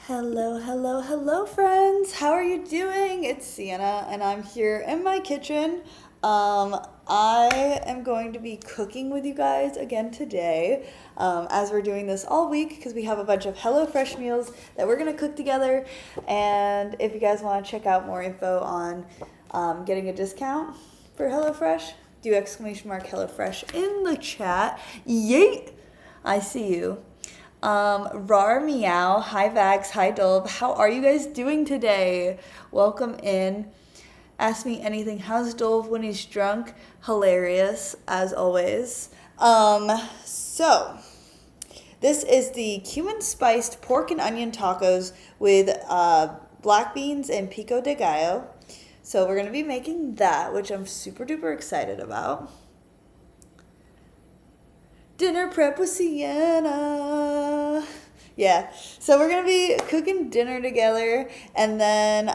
Hello, hello, hello, friends. How are you doing? It's Sienna, and I'm here in my kitchen. I am going to be cooking with you guys again today, as we're doing this all week because we have a bunch of HelloFresh meals that we're going to cook together. And if you guys want to check out more info on getting a discount for HelloFresh, do !HelloFresh in the chat. Yay! I see you. Rar Meow, hi Vax, hi Dulb. How are you guys doing today? Welcome in. Ask me anything. How's Dulb when he's drunk? Hilarious, as always. So this is the cumin spiced pork and onion tacos with black beans and pico de gallo. So we're gonna be making that, which I'm super duper excited about. Dinner prep with Sienna. Yeah, so we're gonna be cooking dinner together and then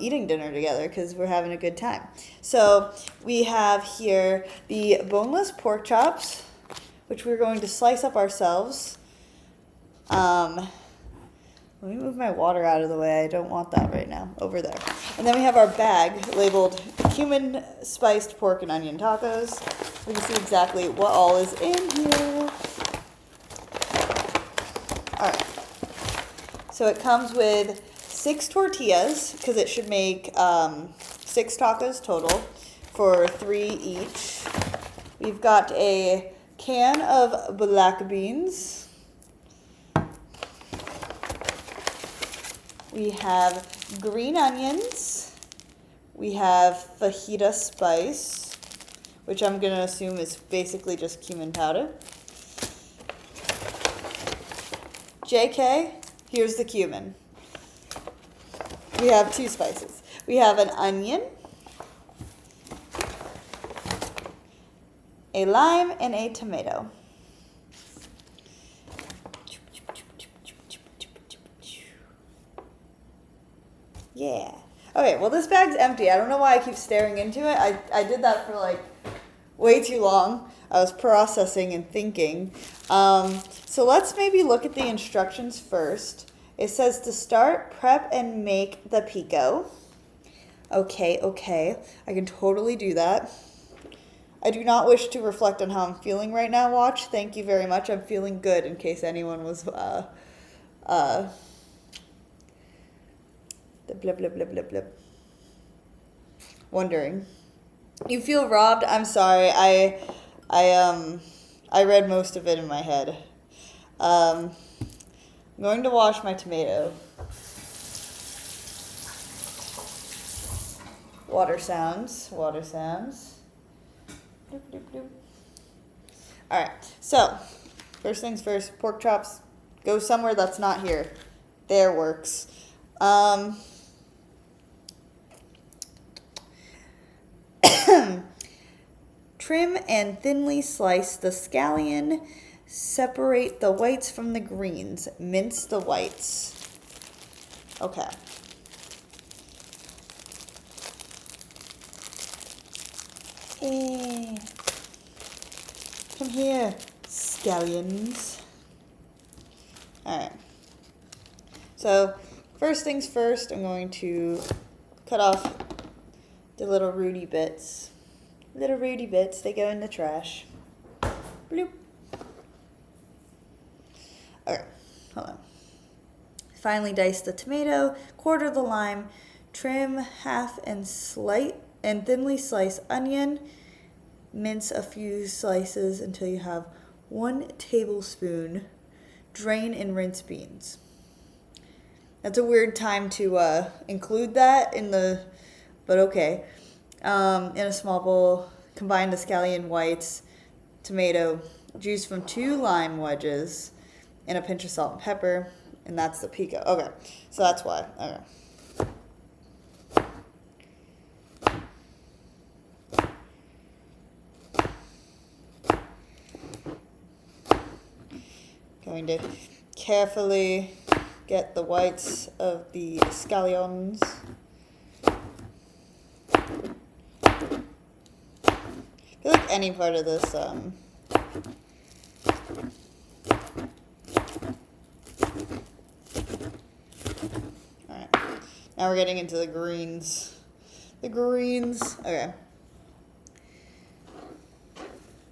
eating dinner together because we're having a good time. So we have here the boneless pork chops, which we're going to slice up ourselves. Let me move my water out of the way. I don't want that right now. Over there. And then we have our bag labeled cumin spiced pork and onion tacos. We can see exactly what all is in here. All right. So it comes with 6 tortillas because it should make 6 tacos total for 3 each. We've got a can of black beans. We have green onions. We have fajita spice, which I'm going to assume is basically just cumin powder. JK, here's the cumin. We have 2 spices. We have an onion, a lime, and a tomato. Yeah. Okay, well this bag's empty. I don't know why I keep staring into it. I did that for like way too long. I was processing and thinking. So let's maybe look at the instructions first. It says to start, prep, and make the pico. Okay. I can totally do that. I do not wish to reflect on how I'm feeling right now, watch. Thank you very much. I'm feeling good in case anyone was the blip, blip, blip, blip, blip. Wondering. You feel robbed? I'm sorry. I read most of it in my head. I'm going to wash my tomato. Water sounds. Bloop, bloop, bloop. All right. So, first things first. Pork chops. Go somewhere that's not here. There works. Trim and thinly slice the scallion. Separate the whites from the greens. Mince the whites. Okay. Hey. Come here, scallions. Alright. So, first things first, I'm going to cut off the little rooty bits. Little rooty bits, they go in the trash. Bloop. Okay, hold on. Finally dice the tomato, quarter the lime, trim half and thinly slice onion. Mince a few slices until you have 1 tablespoon. Drain and rinse beans. That's a weird time to include that but okay. In a small bowl, combine the scallion whites, tomato, juice from 2 lime wedges, and a pinch of salt and pepper, and that's the pico. Okay, so that's why. Okay. Going to carefully get the whites of the scallions. I feel like any part of this Now we're getting into the greens. The greens. Okay.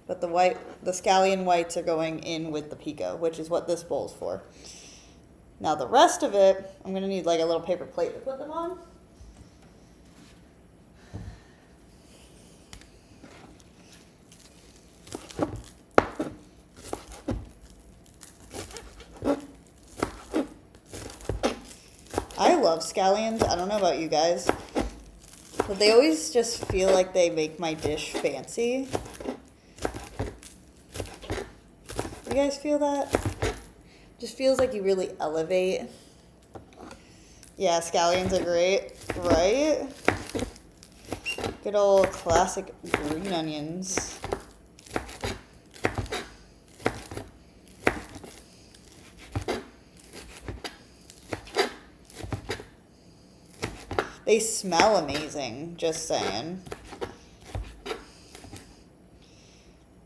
But the scallion whites are going in with the pico, which is what this bowl's for. Now the rest of it, I'm going to need like a little paper plate to put them on. I love scallions. I don't know about you guys, but they always just feel like they make my dish fancy. You guys feel that? Just feels like you really elevate. Yeah, scallions are great, right? Good old classic green onions. They smell amazing, just saying.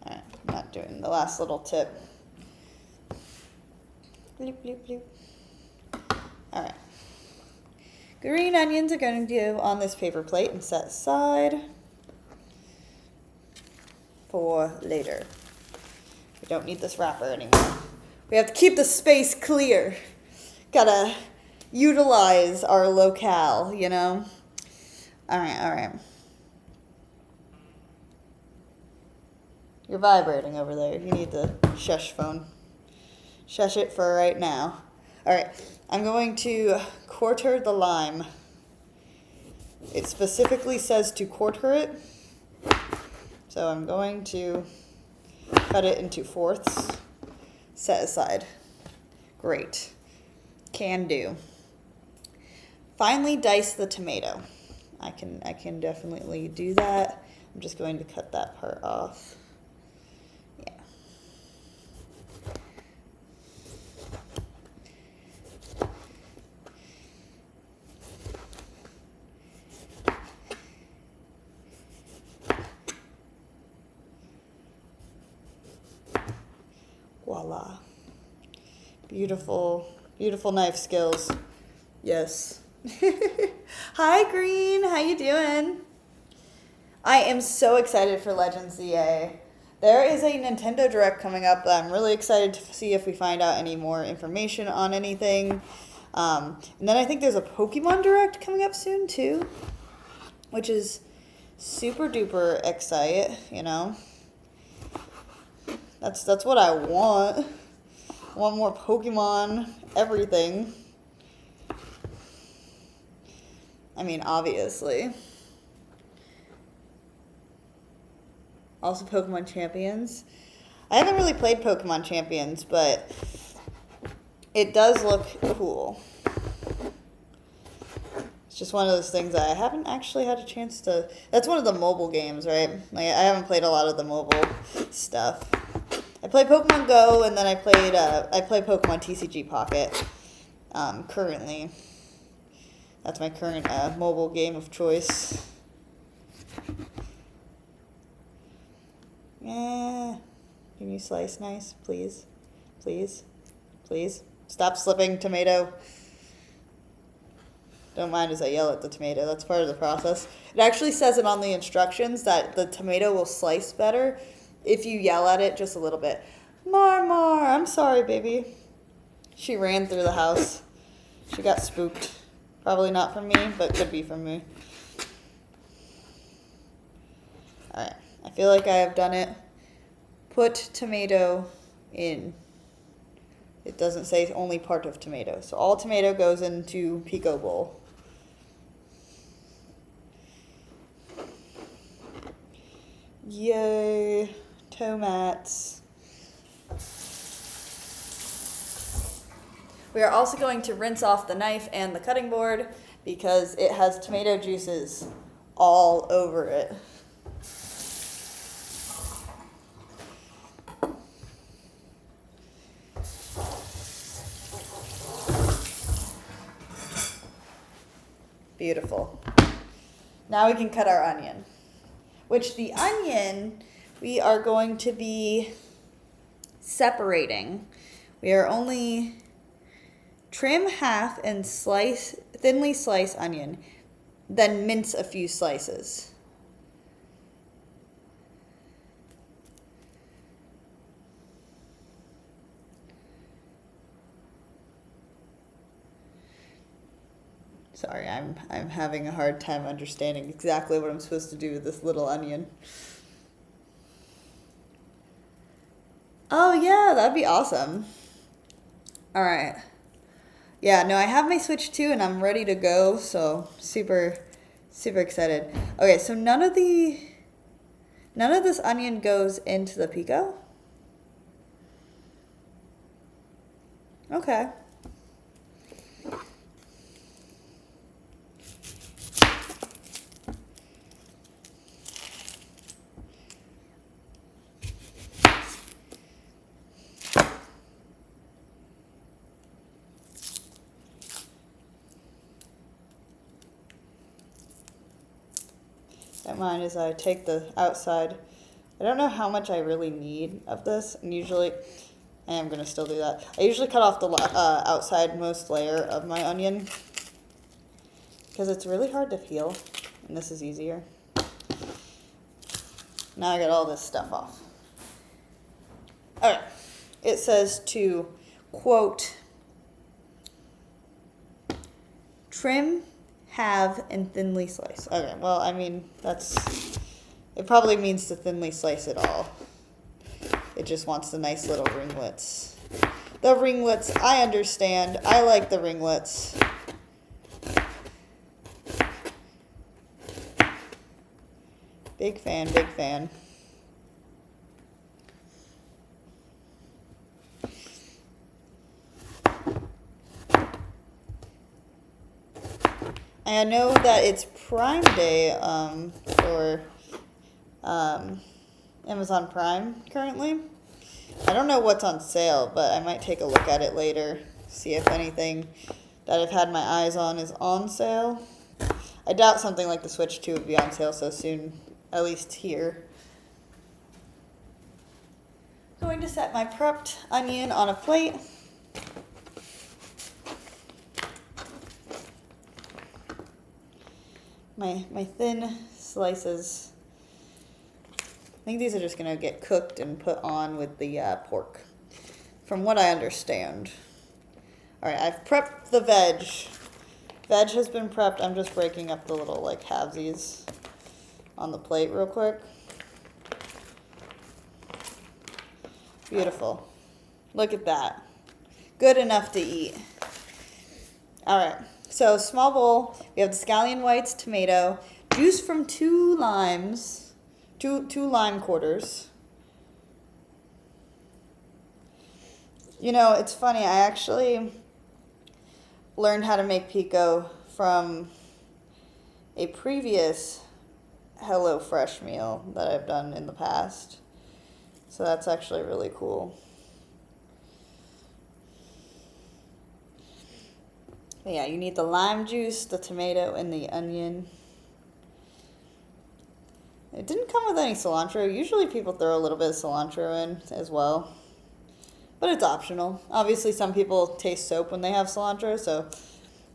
Alright, I'm not doing the last little tip. Bloop, bloop, bloop. Alright. Green onions are going to go on this paper plate and set aside for later. We don't need this wrapper anymore. We have to keep the space clear. Gotta utilize our locale, you know? Alright, alright. You're vibrating over there. You need the shush phone. Shush it for right now. Alright, I'm going to quarter the lime. It specifically says to quarter it. So I'm going to cut it into fourths. Set aside. Great. Can do. Finely dice the tomato. I can definitely do that. I'm just going to cut that part off. Yeah. Voila. Beautiful, beautiful knife skills. Yes. Hi, Green. How you doing? I am so excited for Legends ZA. There is a Nintendo Direct coming up that I'm really excited to see if we find out any more information on anything. And then I think there's a Pokemon Direct coming up soon, too, which is super duper excited, you know? That's what I want. I want more Pokemon, everything. I mean, obviously. Also Pokemon Champions. I haven't really played Pokemon Champions, but it does look cool. It's just one of those things that I haven't actually had a chance to... That's one of the mobile games, right? Like, I haven't played a lot of the mobile stuff. I played Pokemon Go, and then I play Pokemon TCG Pocket currently. That's my current mobile game of choice. Yeah. Can you slice nice, please? Please? Please? Stop slipping, tomato. Don't mind as I yell at the tomato. That's part of the process. It actually says it on the instructions that the tomato will slice better if you yell at it just a little bit. Mar, I'm sorry, baby. She ran through the house. She got spooked. Probably not from me, but could be from me. Alright, I feel like I have done it. Put tomato in. It doesn't say only part of tomato. So all tomato goes into pico bowl. Yay, tomats. We are also going to rinse off the knife and the cutting board because it has tomato juices all over it. Beautiful. Now we can cut our onion, which the onion we are going to be separating. We are only trim half and slice thinly slice onion, then mince a few slices. Sorry, I'm having a hard time understanding exactly what I'm supposed to do with this little onion. Oh yeah, that'd be awesome. All right. Yeah, no, I have my Switch 2 and I'm ready to go, so super excited. Okay, so none of this onion goes into the pico? Okay. Don't mind as I take the outside. I don't know how much I really need of this, and usually I am going to still do that. I usually cut off the outside most layer of my onion because it's really hard to peel, and this is easier. Now I got all this stuff off. All right. It says to, quote, trim, halve, and thinly slice. Okay, well, I mean, it probably means to thinly slice it all. It just wants the nice little ringlets. The ringlets, I understand. I like the ringlets. Big fan, big fan. I know that it's Prime Day for Amazon Prime currently. I don't know what's on sale, but I might take a look at it later, see if anything that I've had my eyes on is on sale. I doubt something like the Switch 2 would be on sale so soon, at least here. Going to set my prepped onion on a plate. My thin slices. I think these are just going to get cooked and put on with the pork, from what I understand. All right, I've prepped the veg. Veg has been prepped. I'm just breaking up the little like halvesies on the plate real quick. Beautiful. Look at that. Good enough to eat. All right. So small bowl, we have the scallion whites, tomato, juice from 2 limes, two lime quarters. You know, it's funny, I actually learned how to make pico from a previous HelloFresh meal that I've done in the past. So that's actually really cool. Yeah, you need the lime juice, the tomato, and the onion. It didn't come with any cilantro. Usually people throw a little bit of cilantro in as well. But it's optional. Obviously some people taste soap when they have cilantro, so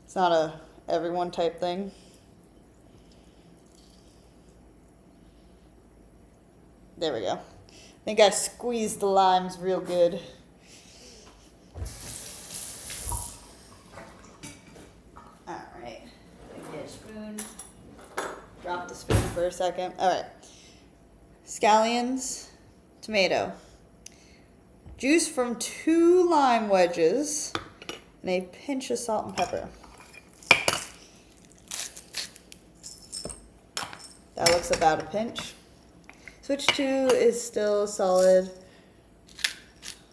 it's not a everyone type thing. There we go. I think I squeezed the limes real good. Drop the spoon for a second. All right. Scallions, tomato, juice from 2 lime wedges, and a pinch of salt and pepper. That looks about a pinch. Switch 2 is still solid.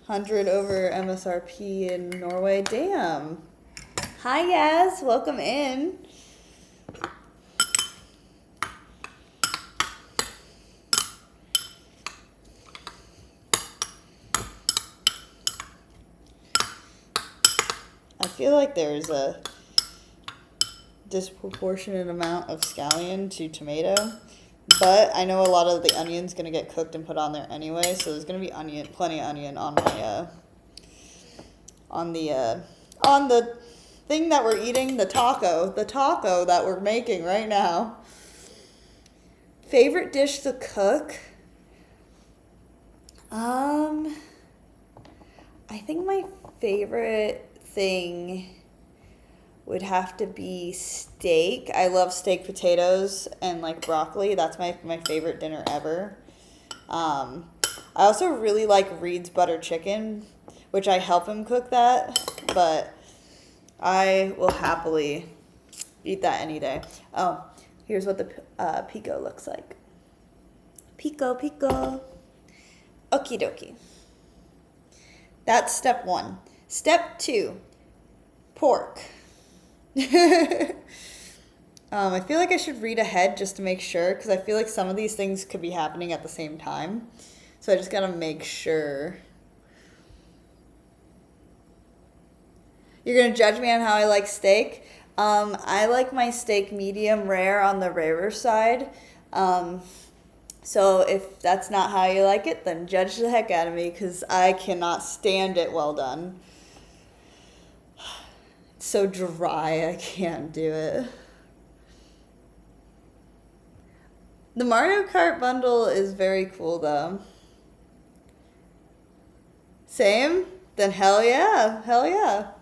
100 over MSRP in Norway. Damn. Hi, Yaz. Welcome in. I feel like there's a disproportionate amount of scallion to tomato, but I know a lot of the onion's gonna get cooked and put on there anyway, so there's gonna be plenty of onion on my on the thing that we're eating, the taco that we're making right now. Favorite dish to cook? I think my favorite thing would have to be steak. I love steak potatoes and like broccoli. That's my favorite dinner ever. I also really like Reed's butter chicken, which I help him cook that, but I will happily eat that any day. Oh, here's what the pico looks like. Pico. Okie dokie. That's step 1. Step 2, pork. I feel like I should read ahead just to make sure, because I feel like some of these things could be happening at the same time. So I just gotta make sure. You're gonna judge me on how I like steak? I like my steak medium rare on the rarer side. So if that's not how you like it, then judge the heck out of me, because I cannot stand it well done. It's so dry, I can't do it. The Mario Kart bundle is very cool though. Same? Then hell yeah.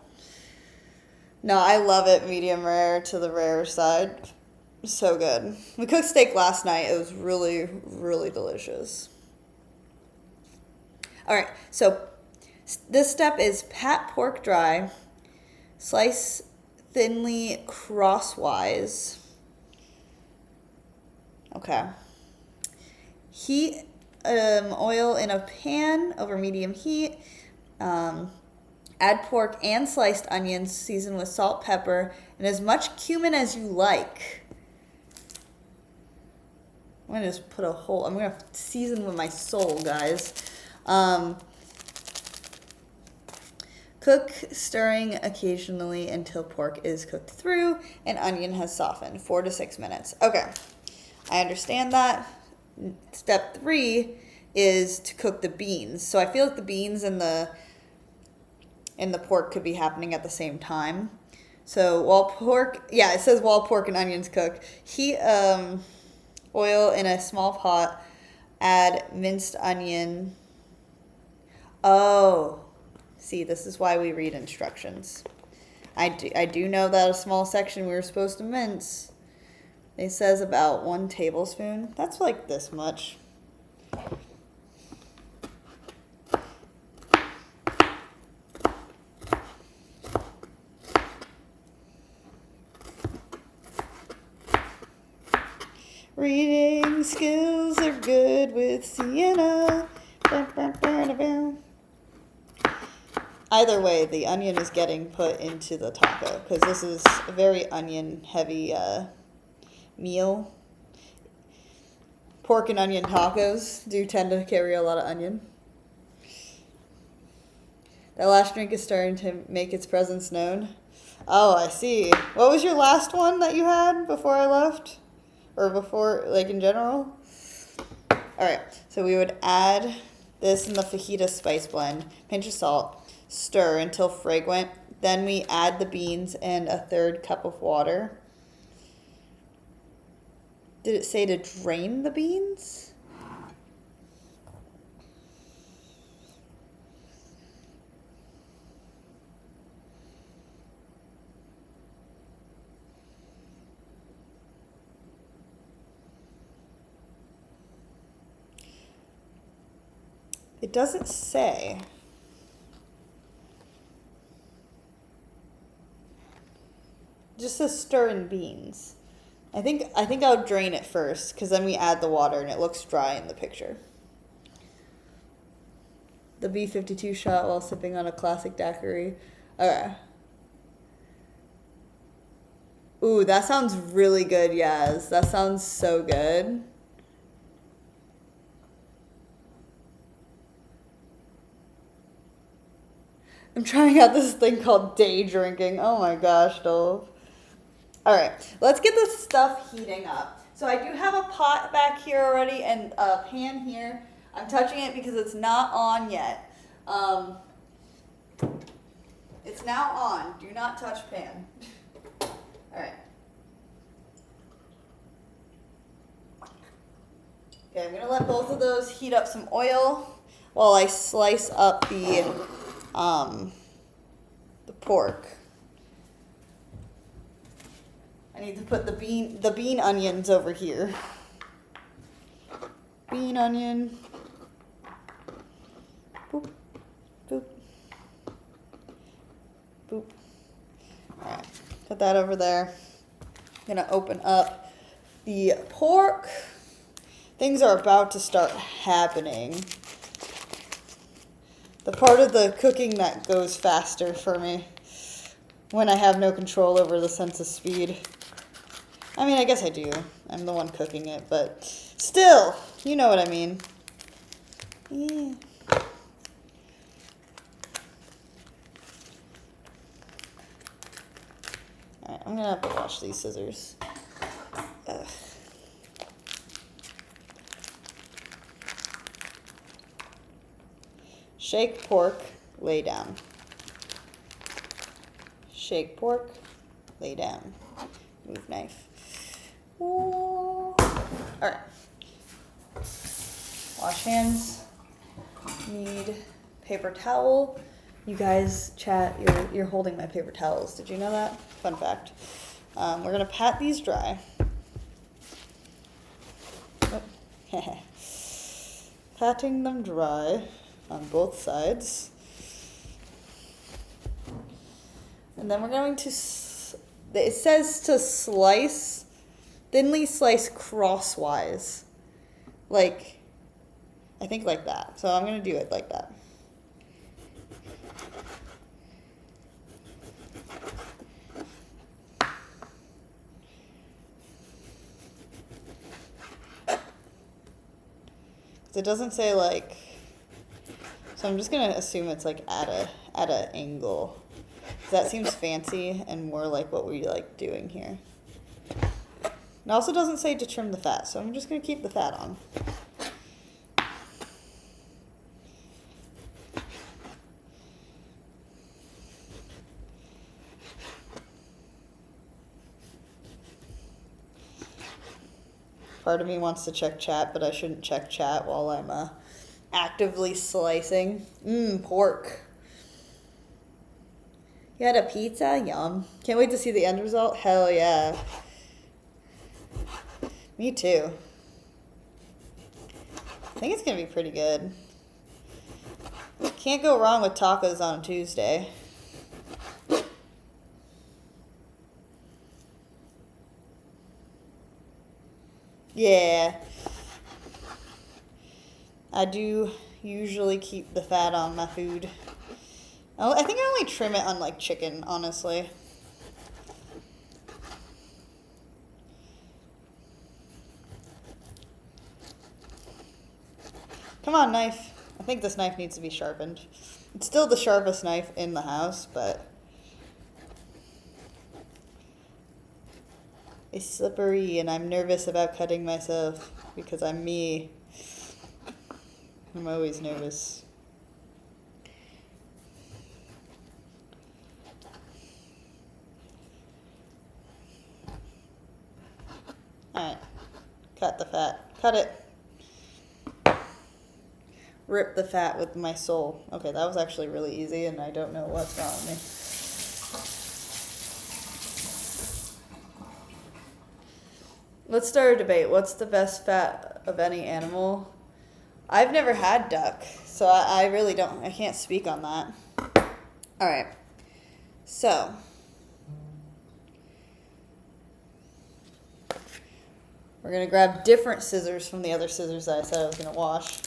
No, I love it medium rare to the rare side. So good. We cooked steak last night. It was really, really delicious. All right, so this step is pat pork dry, slice thinly crosswise. Okay. Heat oil in a pan over medium heat. Add pork and sliced onions, season with salt, pepper, and as much cumin as you like. I'm going to just put I'm going to season with my soul, guys. Cook, stirring occasionally until pork is cooked through and onion has softened. 4 to 6 minutes. Okay, I understand that. Step 3 is to cook the beans. So I feel like the beans and the pork could be happening at the same time. So it says while pork and onions cook, heat oil in a small pot, add minced onion. Oh, see, this is why we read instructions. I do know that a small section we were supposed to mince. It says about 1 tablespoon. That's like this much. Reading skills are good with Sienna. Either way, the onion is getting put into the taco because this is a very onion-heavy meal. Pork and onion tacos do tend to carry a lot of onion. That last drink is starting to make its presence known. Oh, I see. What was your last one that you had before I left? Or before, like in general? All right, so we would add this in the fajita spice blend, pinch of salt, stir until fragrant. Then we add the beans and a 1/3 cup of water. Did it say to drain the beans? It doesn't say. It just says stir in beans. I think I'll drain it first because then we add the water and it looks dry in the picture. The B-52 shot while sipping on a classic daiquiri. Okay. Ooh, that sounds really good, Yaz. That sounds so good. I'm trying out this thing called day drinking. Oh my gosh, Dove. All right, let's get this stuff heating up. So I do have a pot back here already and a pan here. I'm touching it because it's not on yet. It's now on. Do not touch pan. All right. Okay, I'm gonna let both of those heat up some oil while I slice up the pork. I need to put the bean onions over here. Bean onion. Boop, boop, boop. All right, put that over there. I'm gonna open up the pork. Things are about to start happening. The part of the cooking that goes faster for me when I have no control over the sense of speed. I mean, I guess I do. I'm the one cooking it, but still, you know what I mean. Yeah. All right, I'm gonna have to wash these scissors. Ugh. Shake pork, lay down. Shake pork, lay down. Move knife. Ooh. All right. Wash hands. Need paper towel. You guys, chat, you're holding my paper towels. Did you know that? Fun fact. We're gonna pat these dry. Oh. Patting them dry on both sides. And then we're going to, it says to slice, thinly slice crosswise. Like, I think like that. So I'm going to do it like that. It doesn't say like, so I'm just gonna assume it's like at a angle. That seems fancy and more like what we like doing here. It also doesn't say to trim the fat, so I'm just gonna keep the fat on. Part of me wants to check chat, but I shouldn't check chat while I'm actively slicing. Pork. You had a pizza? Yum. Can't wait to see the end result. Hell yeah. Me too. I think it's gonna be pretty good. Can't go wrong with tacos on a Tuesday. Yeah. I do usually keep the fat on my food. I think I only trim it on like chicken, honestly. Come on, knife. I think this knife needs to be sharpened. It's still the sharpest knife in the house, but it's slippery and I'm nervous about cutting myself because I'm me. I'm always nervous. Alright, cut the fat. Cut it. Rip the fat with my soul. Okay, that was actually really easy and I don't know what's wrong with me. Let's start a debate. What's the best fat of any animal? I've never had duck, so I really don't, I can't speak on that. Alright, so we're going to grab different scissors from the other scissors that I said I was going to wash.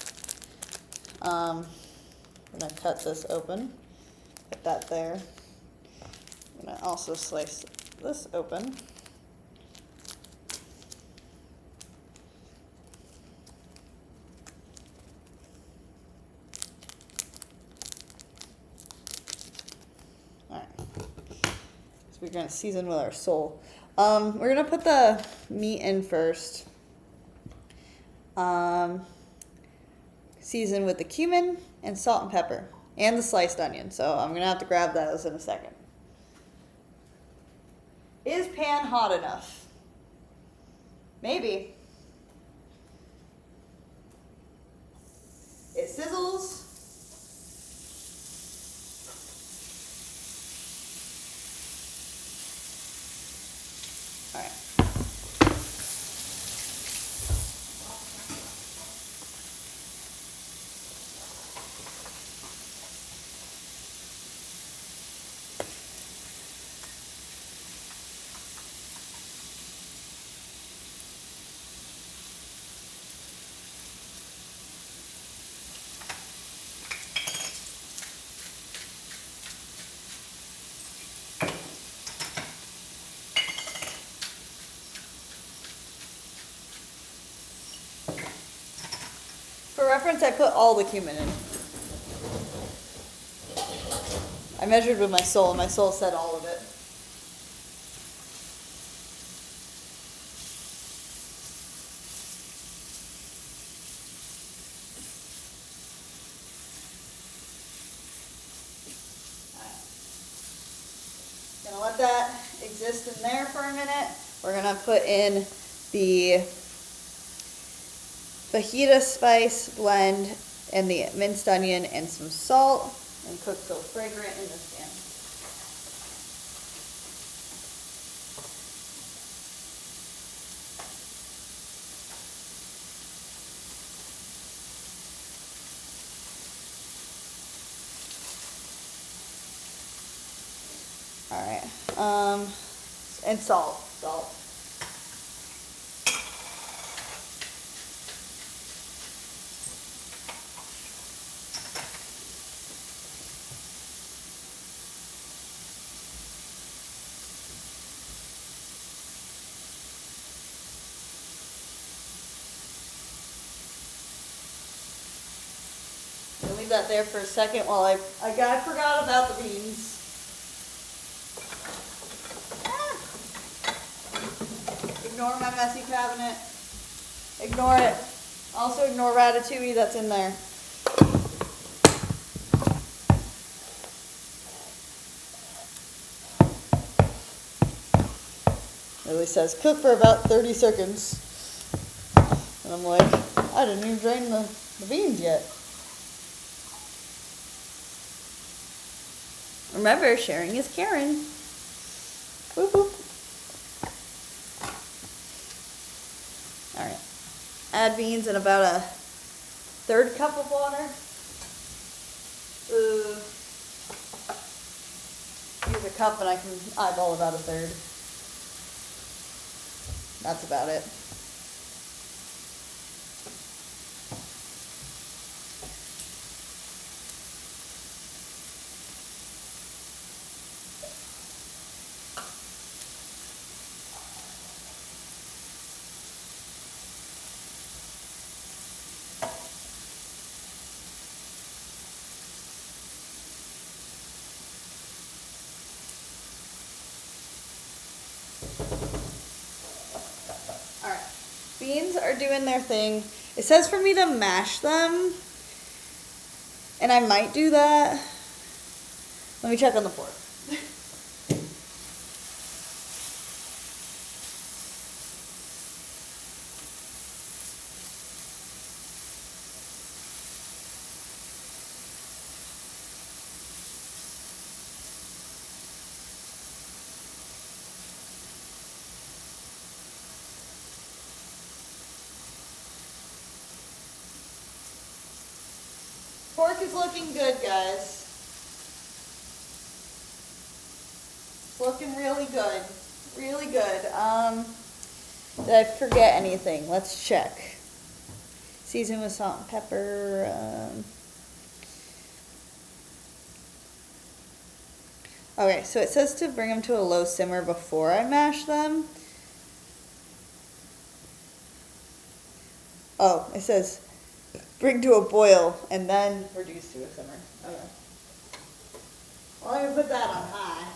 I'm going to cut this open, put that there. I'm going to also slice this open. Alright, so we're going to season with our soul. We're going to put the meat in first. Season with the cumin and salt and pepper and the sliced onion. So I'm gonna have to grab those in a second. Is pan hot enough? Maybe. It sizzles. All right. For reference, I put all the cumin in. I measured with my soul, and my soul said all of it. Gonna let that exist in there for a minute. We're gonna put in the fajita spice blend and the minced onion and some salt and cook till fragrant in this pan. All right, and salt. I'll leave that there for a second while I forgot about the beans. Ignore my messy cabinet. Ignore it. Also ignore ratatouille that's in there. It really says cook for about 30 seconds. And I'm like, I didn't even drain the beans yet. Remember, sharing is caring. Boop, boop. All right. Add beans in about a 1/3 cup of water. Use a cup and I can eyeball about a 1/3. That's about it. Alright, beans are doing their thing. It says for me to mash them, and I might do that. Let me check on the fork. Pork is looking good, guys. It's looking really good. Really good. Did I forget anything? Let's check. Season with salt and pepper. Okay, so it says to bring them to a low simmer before I mash them. Oh, it says bring to a boil and then reduce to a simmer. Okay. Well, I'm gonna put that on high.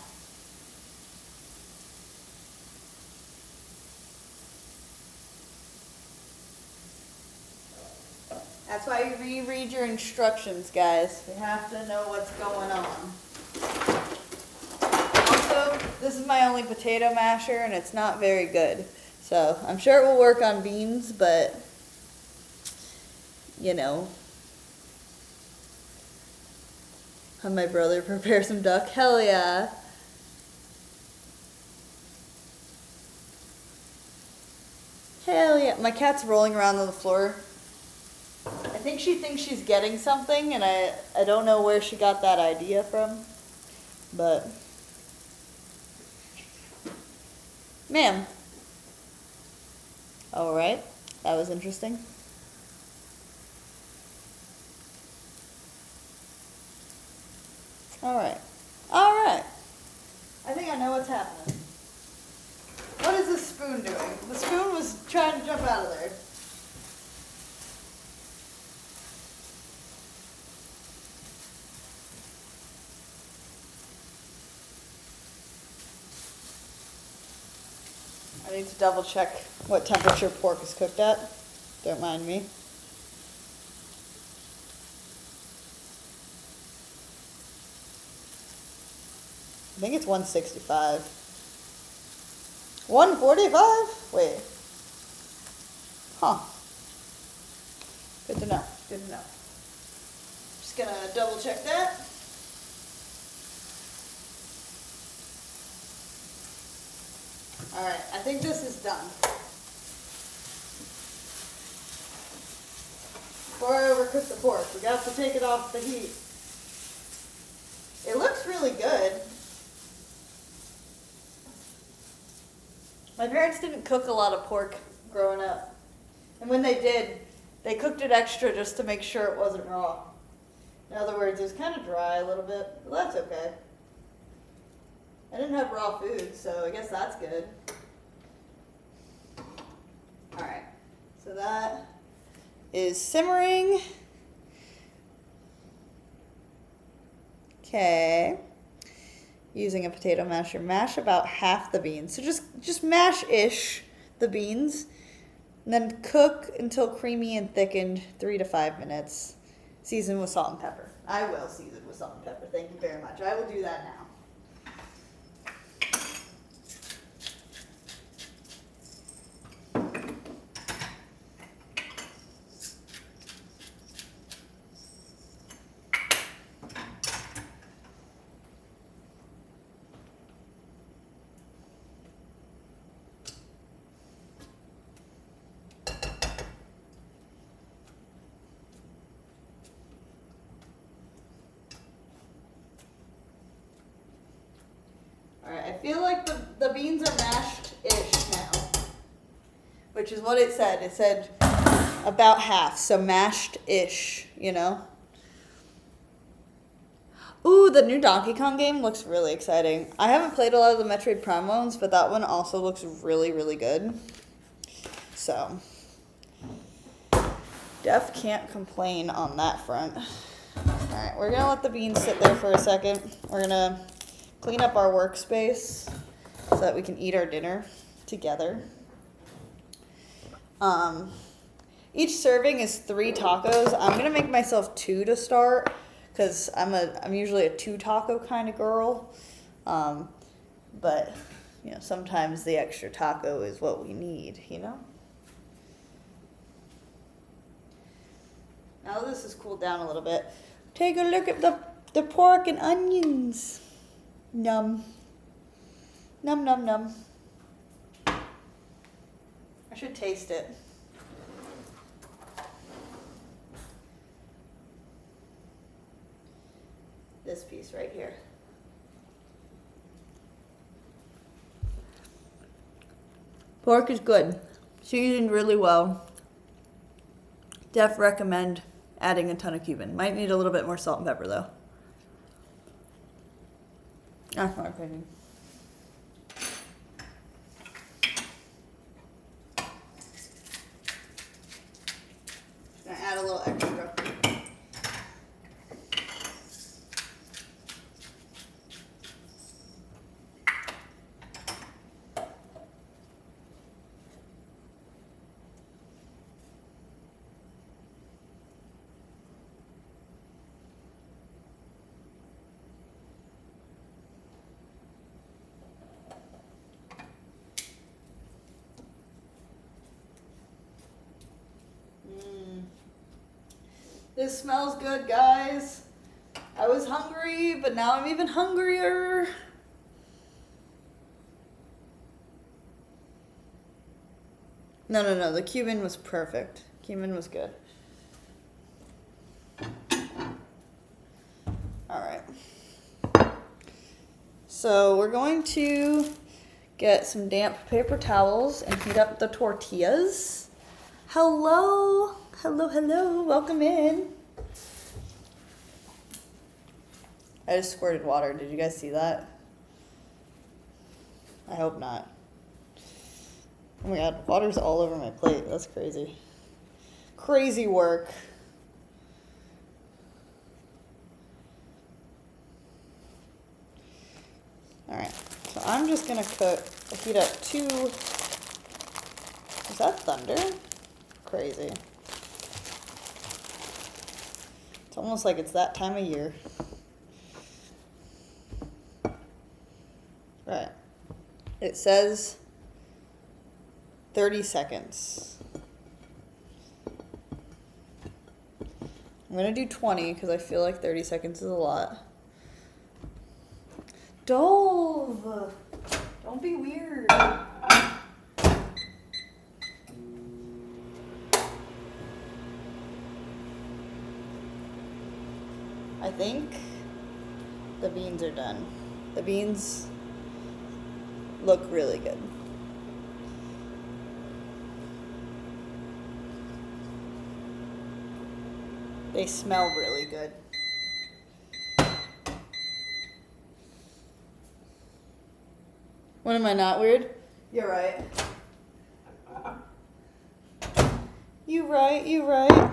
That's why you reread your instructions, guys. You have to know what's going on. Also, this is my only potato masher, and it's not very good. So I'm sure it will work on beans, but, you know. Have my brother prepare some duck. Hell yeah. Hell yeah. My cat's rolling around on the floor. I think she thinks she's getting something, and I don't know where she got that idea from. But, ma'am. All right. That was interesting. All right. All right. I think I know what's happening. What is this spoon doing? The spoon was trying to jump out of there. I need to double check what temperature pork is cooked at. Don't mind me. I think it's 165. 145? Wait. Huh. Good to know. Good to know. Just gonna double check that. Alright, I think this is done. Before I overcook the pork, we got to take it off the heat. It looks really good. My parents didn't cook a lot of pork growing up. And when they did, they cooked it extra just to make sure it wasn't raw. In other words, it was kind of dry a little bit, but that's okay. I didn't have raw food, so I guess that's good. Alright, so that is simmering. Okay. Using a potato masher, mash about half the beans. So just mash-ish the beans, and then cook until creamy and thickened, 3 to 5 minutes. Season with salt and pepper. I will season with salt and pepper. Thank you very much. I will do that now. I feel like the beans are mashed-ish now, which is what it said. It said about half, so mashed-ish, you know? Ooh, the new Donkey Kong game looks really exciting. I haven't played a lot of the Metroid Prime ones, but that one also looks really, really good. So, Def can't complain on that front. Alright, we're gonna let the beans sit there for a second. We're gonna clean up our workspace so that we can eat our dinner together. Each serving is 3 tacos. I'm gonna make myself 2 to start because I'm usually a 2 taco kind of girl. But you know, sometimes the extra taco is what we need, you know? Now this has cooled down a little bit. Take a look at the pork and onions. Num. Num, num, num. I should taste it. This piece right here. Pork is good. Seasoned really well. Def recommend adding a ton of cumin. Might need a little bit more salt and pepper though. That's my opinion. Gonna add a little extra. This smells good, guys. I was hungry, but now I'm even hungrier. No. The cumin was perfect. Cumin was good. All right. So we're going to get some damp paper towels and heat up the tortillas. Hello. Welcome in. I just squirted water. Did you guys see that? I hope not. Oh my god, water's all over my plate. That's crazy. Crazy work. Alright, so I'm just gonna heat up 2. Is that thunder? Crazy. It's almost like it's that time of year. Right. It says 30 seconds. I'm gonna do 20 because I feel like 30 seconds is a lot. Dove! Don't be weird. I think the beans are done. The beans look really good. They smell really good. When am I not weird? You're right. You right.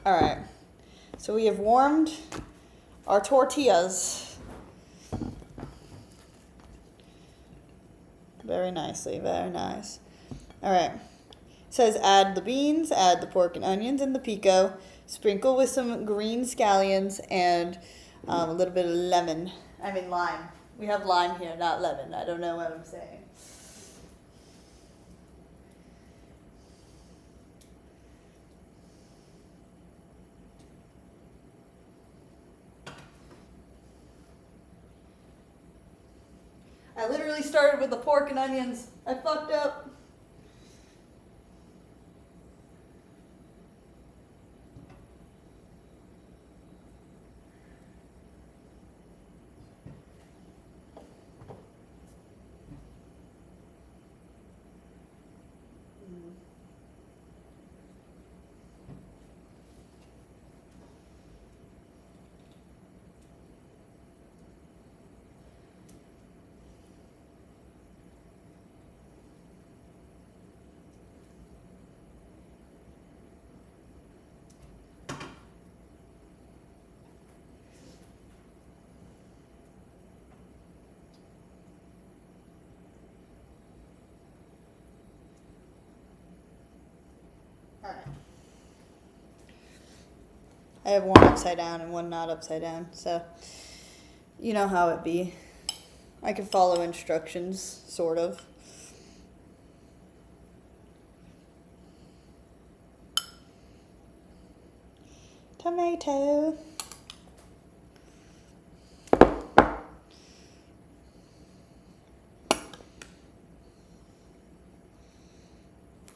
All right. So we have warmed our tortillas. Very nicely, very nice. All right. It says add the beans, add the pork and onions and the pico, sprinkle with some green scallions and a little bit of lime. We have lime here, not lemon. I don't know what I'm saying. I literally started with the pork and onions. I fucked up. Alright. I have one upside down and one not upside down, so you know how it be. I can follow instructions, sort of. Tomato.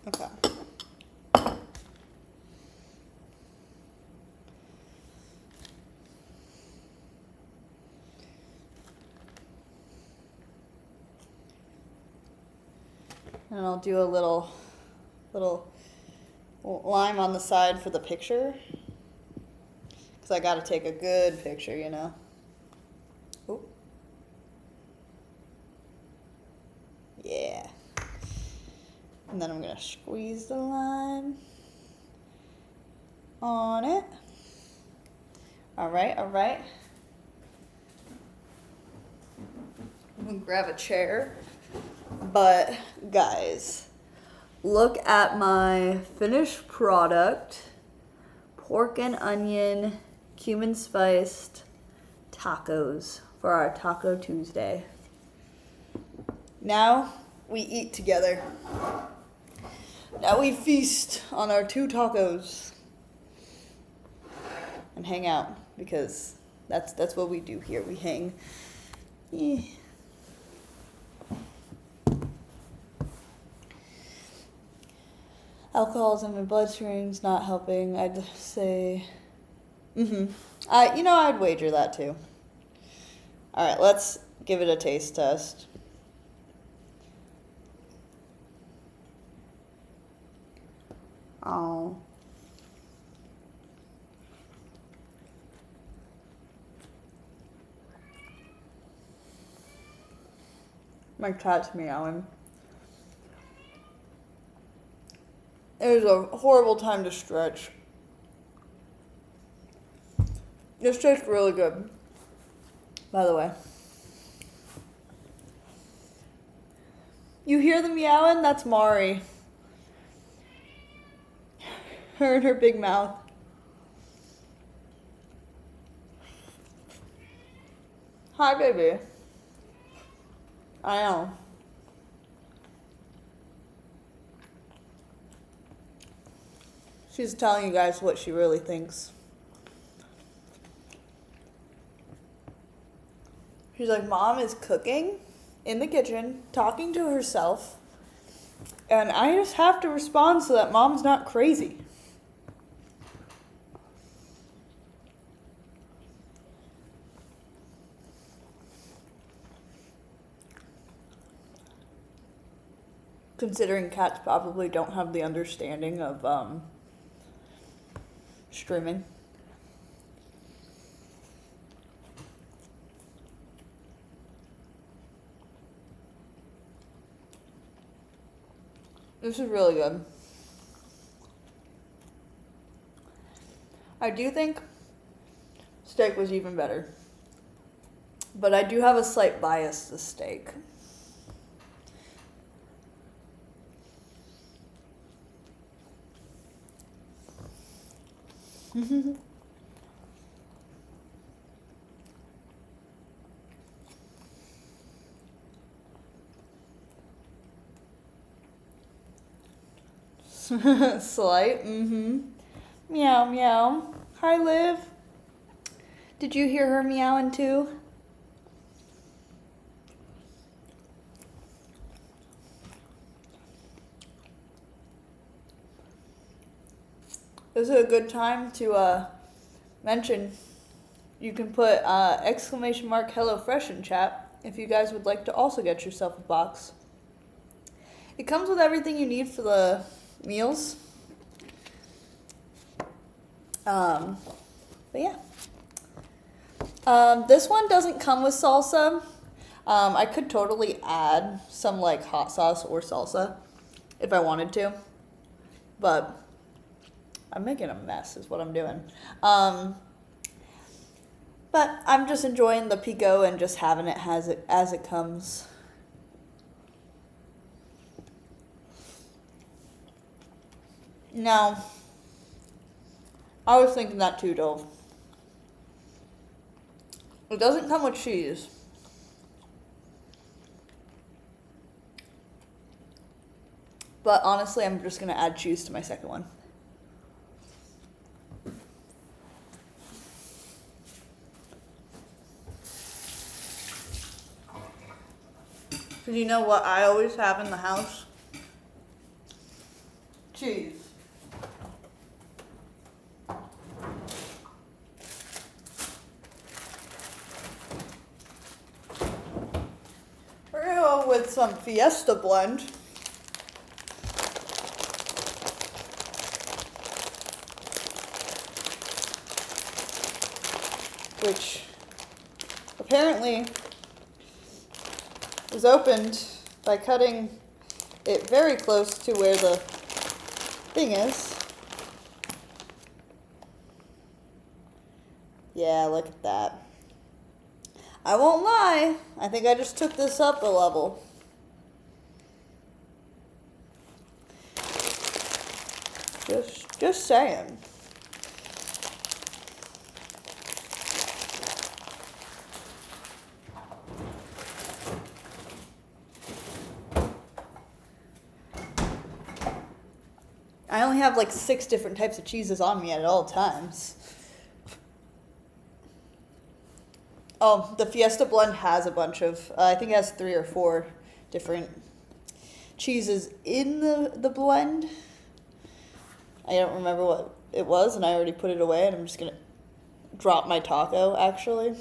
Okay. And I'll do a little lime on the side for the picture. Because I got to take a good picture, you know. Ooh. Yeah. And then I'm going to squeeze the lime on it. All right. I'm going to grab a chair. But guys, look at my finished product. Pork and onion, cumin spiced tacos for our Taco Tuesday. Now we eat together. Now we feast on our 2 tacos. and hang out, because that's what we do here. We hang. Eh. Alcohol's in my bloodstream's not helping. I'd say, I'd wager that too. All right, let's give it a taste test. Oh. My cat's meowing. It was a horrible time to stretch. This tastes really good, by the way. You hear the meowing? That's Mari. Her and her big mouth. Hi, baby. I know. She's telling you guys what she really thinks. She's like, Mom is cooking in the kitchen, talking to herself, and I just have to respond so that Mom's not crazy. Considering cats probably don't have the understanding of streaming. This is really good. I do think steak was even better, but I do have a slight bias to steak. Slight, Meow, meow. Hi, Liv. Did you hear her meowing too? This is a good time to mention you can put exclamation mark HelloFresh in chat if you guys would like to also get yourself a box. It comes with everything you need for the meals. But yeah. This one doesn't come with salsa. I could totally add some like hot sauce or salsa if I wanted to, but I'm making a mess is what I'm doing. But I'm just enjoying the pico and just having it as it comes. Now, I was thinking that too, Dove. It doesn't come with cheese. But honestly, I'm just going to add cheese to my second one. Because you know what I always have in the house? Cheese. We're going to go with some Fiesta blend. Which apparently was opened by cutting it very close to where the thing is. Yeah, look at that. I won't lie, I think I just took this up a level. Just saying. I only have like 6 different types of cheeses on me at all times. Oh, the Fiesta blend has a bunch of, I think it has 3 or 4 different cheeses in the blend. I don't remember what it was, and I already put it away, and I'm just gonna drop my taco, actually.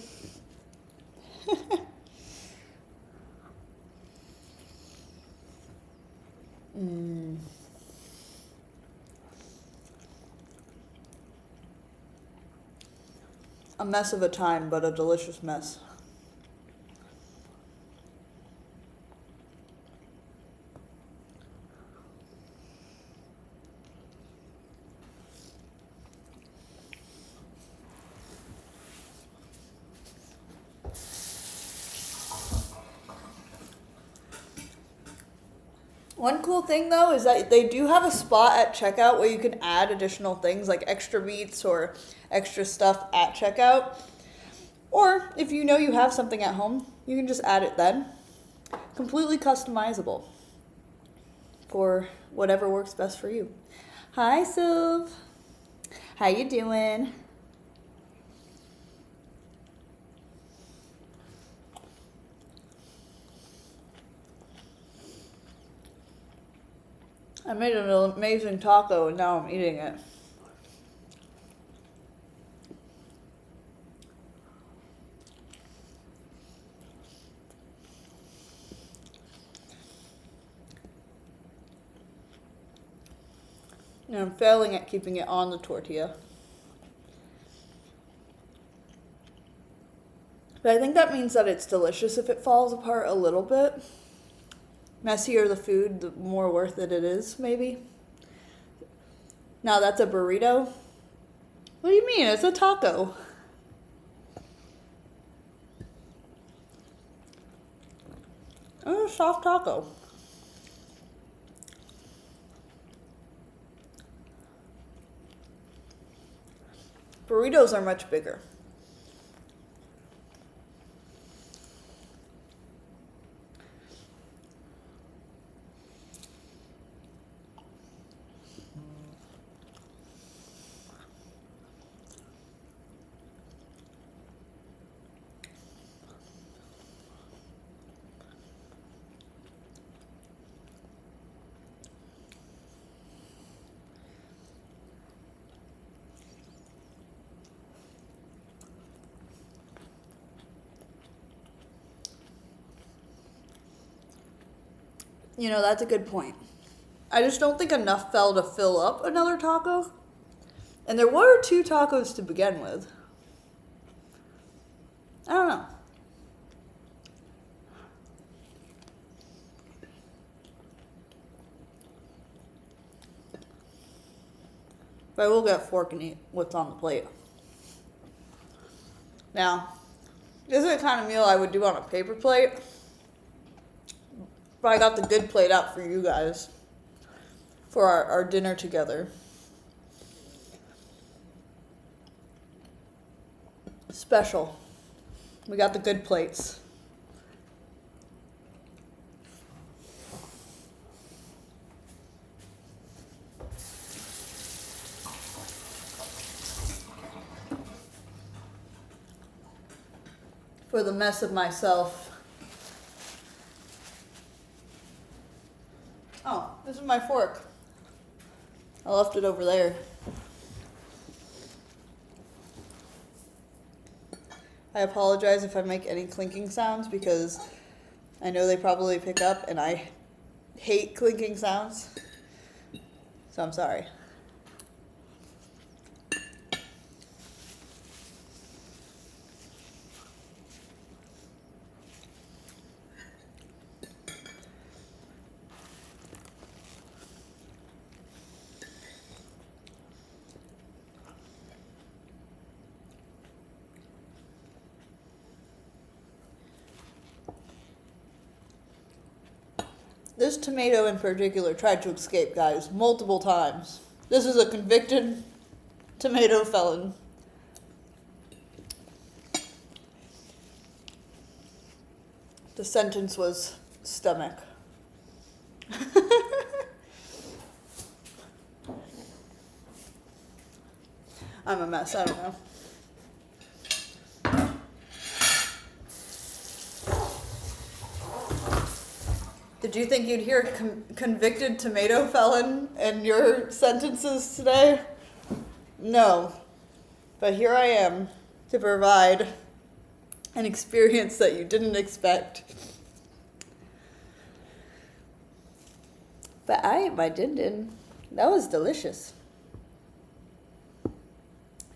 Mm. A mess of a time, but a delicious mess. One cool thing though is that they do have a spot at checkout where you can add additional things like extra meats or extra stuff at checkout. Or if you know you have something at home, you can just add it then. Completely customizable for whatever works best for you. Hi, Sylv. How you doing? I made an amazing taco and now I'm eating it. And I'm failing at keeping it on the tortilla. But I think that means that it's delicious if it falls apart a little bit. Messier the food, the more worth it is, maybe. Now that's a burrito? What do you mean? It's a taco. It's a soft taco. Burritos are much bigger. You know, that's a good point. I just don't think enough fell to fill up another taco. And there were 2 tacos to begin with. I don't know. But I will get a fork and eat what's on the plate. Now, this is the kind of meal I would do on a paper plate. But I got the good plate out for you guys. For our dinner together. Special. We got the good plates. For the mess of myself. Oh, this is my fork. I left it over there. I apologize if I make any clinking sounds because I know they probably pick up and I hate clinking sounds. So I'm sorry. This tomato in particular tried to escape, guys, multiple times. This is a convicted tomato felon. The sentence was stomach. I'm a mess, I don't know. Did you think you'd hear convicted tomato felon in your sentences today? No. But here I am to provide an experience that you didn't expect. But I ate my din-din. That was delicious.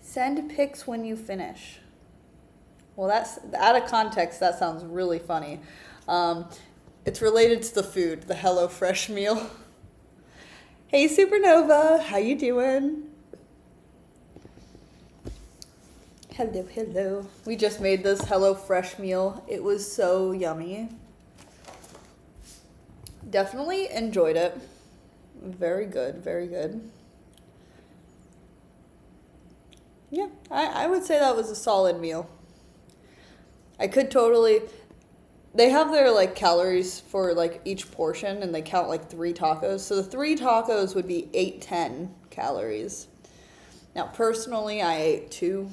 Send pics when you finish. Well, that's out of context. That sounds really funny. It's related to the food, the HelloFresh meal. Hey, Supernova, how you doing? Hello, hello. We just made this HelloFresh meal. It was so yummy. Definitely enjoyed it. Very good, very good. Yeah, I would say that was a solid meal. I could totally... They have their, like, calories for, like, each portion, and they count, like, 3 tacos. So the 3 tacos would be 810 calories. Now, personally, I ate 2.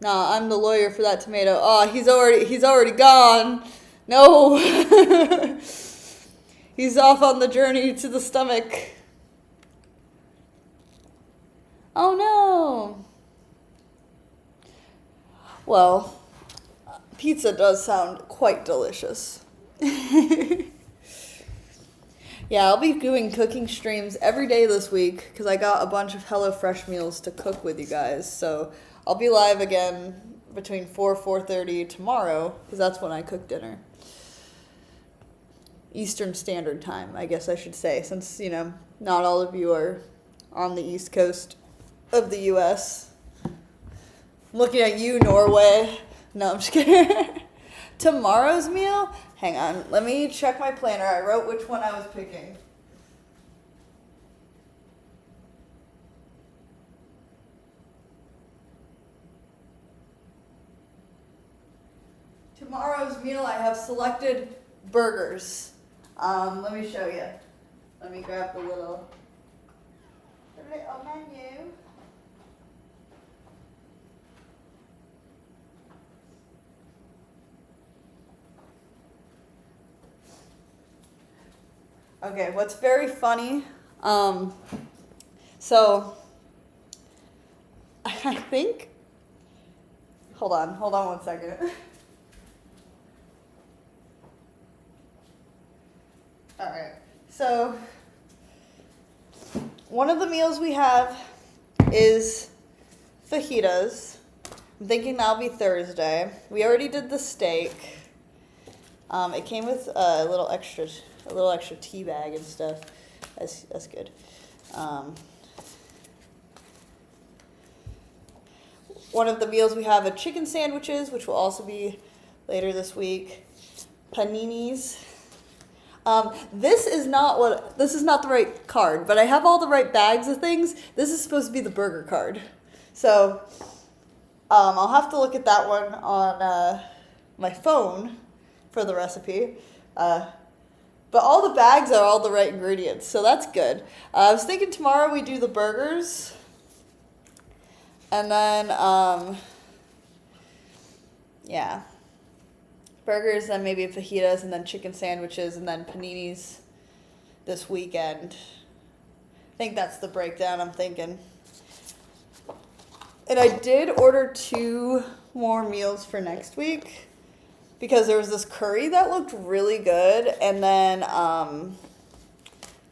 Nah, I'm the lawyer for that tomato. Oh, he's already gone. No. He's off on the journey to the stomach. Oh, no. Well, pizza does sound quite delicious. Yeah, I'll be doing cooking streams every day this week because I got a bunch of HelloFresh meals to cook with you guys. So I'll be live again between 4:30 tomorrow because that's when I cook dinner. Eastern Standard Time, I guess I should say, since, you know, not all of you are on the East Coast of the U.S. I'm looking at you, Norway. No, I'm just kidding. Tomorrow's meal? Hang on. Let me check my planner. I wrote which one I was picking. Tomorrow's meal, I have selected burgers. Let me show you. Let me grab the little menu. Okay, what's very funny, so I think, hold on 1 second. All right, so one of the meals we have is fajitas. I'm thinking that'll be Thursday. We already did the steak. It came with a little extra tea bag and stuff. That's good. One of the meals we have are chicken sandwiches, which will also be later this week. Paninis. This is not the right card, but I have all the right bags of things. This is supposed to be the burger card. So, I'll have to look at that one on my phone for the recipe. But all the bags are all the right ingredients, so that's good. I was thinking tomorrow we do the burgers. And then, yeah. Burgers, then maybe fajitas, and then chicken sandwiches, and then paninis this weekend. I think that's the breakdown I'm thinking. And I did order 2 more meals for next week because there was this curry that looked really good. And then,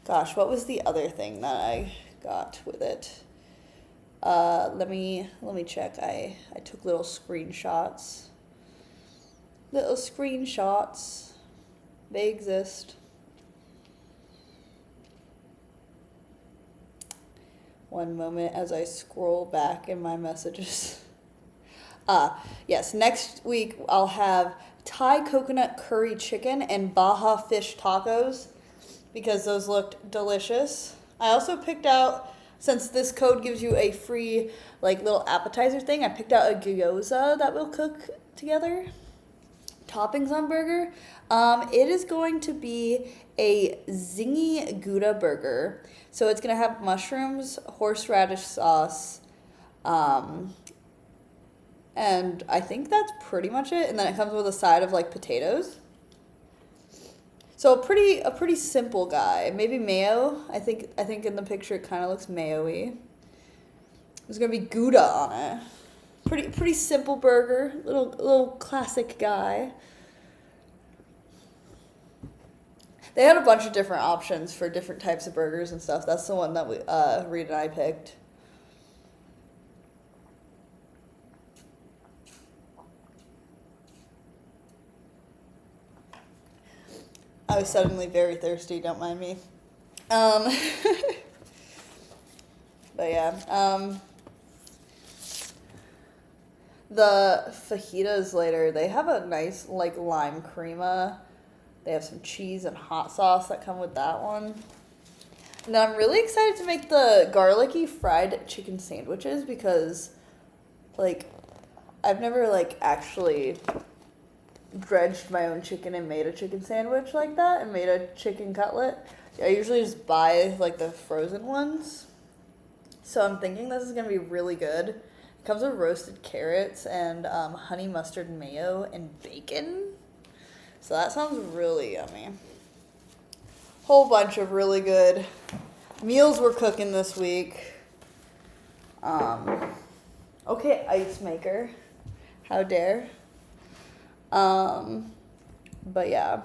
gosh, what was the other thing that I got with it? Let me check. I took little screenshots. They exist. One moment as I scroll back in my messages. Yes, next week I'll have Thai coconut curry chicken and Baja fish tacos because those looked delicious. I also picked out, since this code gives you a free like little appetizer thing, I picked out a gyoza that we'll cook together. Toppings on burger. It is going to be a zingy Gouda burger. So it's going to have mushrooms, horseradish sauce, and I think that's pretty much it. And then it comes with a side of like potatoes. So a pretty simple guy. Maybe mayo. I think in the picture it kind of looks mayo-y. There's gonna be Gouda on it. Pretty simple burger. Little classic guy. They had a bunch of different options for different types of burgers and stuff. That's the one that Reed and I picked. I was suddenly very thirsty, don't mind me. Um, but yeah, the fajitas later, they have a nice like lime crema. They have some cheese and hot sauce that come with that one. And I'm really excited to make the garlicky fried chicken sandwiches because like I've never like actually dredged my own chicken and made a chicken sandwich like that and made a chicken cutlet. I usually just buy like the frozen ones. So I'm thinking this is gonna be really good. It comes with roasted carrots and honey mustard mayo and bacon. So that sounds really yummy. Whole bunch of really good meals we're cooking this week. Okay, ice maker. How dare. But yeah.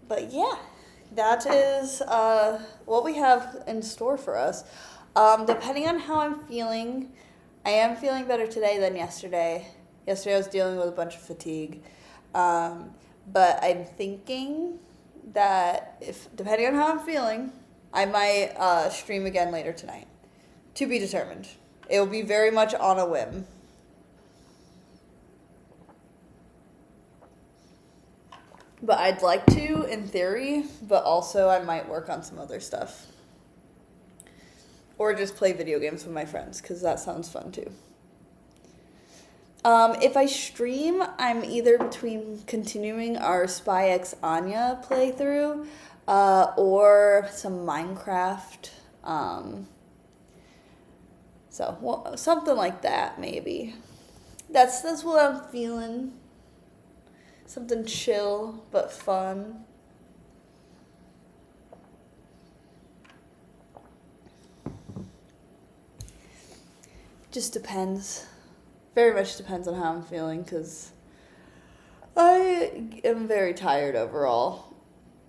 But yeah, that is what we have in store for us. Depending on how I'm feeling, I am feeling better today than yesterday. Yesterday I was dealing with a bunch of fatigue. But I'm thinking that if depending on how I'm feeling, I might stream again later tonight. To be determined. It will be very much on a whim. But I'd like to, in theory, but also I might work on some other stuff. Or just play video games with my friends, because that sounds fun too. If I stream, I'm either between continuing our Spy X Anya playthrough, or some Minecraft. Something like that, maybe. That's what I'm feeling. Something chill, but fun. Just depends. Very much depends on how I'm feeling, because I am very tired overall.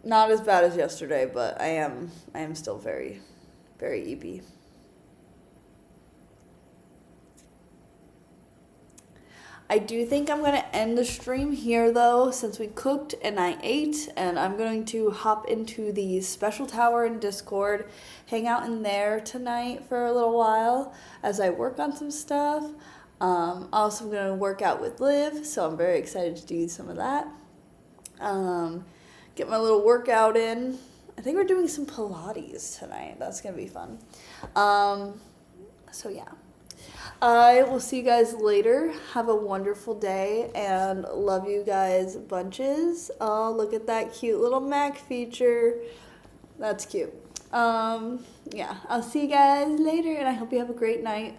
Not as bad as yesterday, but I am still very, very eepy. I do think I'm going to end the stream here, though, since we cooked and I ate, and I'm going to hop into the special tower in Discord, hang out in there tonight for a little while as I work on some stuff. Also, I'm going to work out with Liv, so I'm very excited to do some of that. Get my little workout in. I think we're doing some Pilates tonight. That's going to be fun. So, yeah. I will see you guys later. Have a wonderful day and love you guys bunches. Oh, look at that cute little Mac feature. That's cute. Yeah, I'll see you guys later and I hope you have a great night.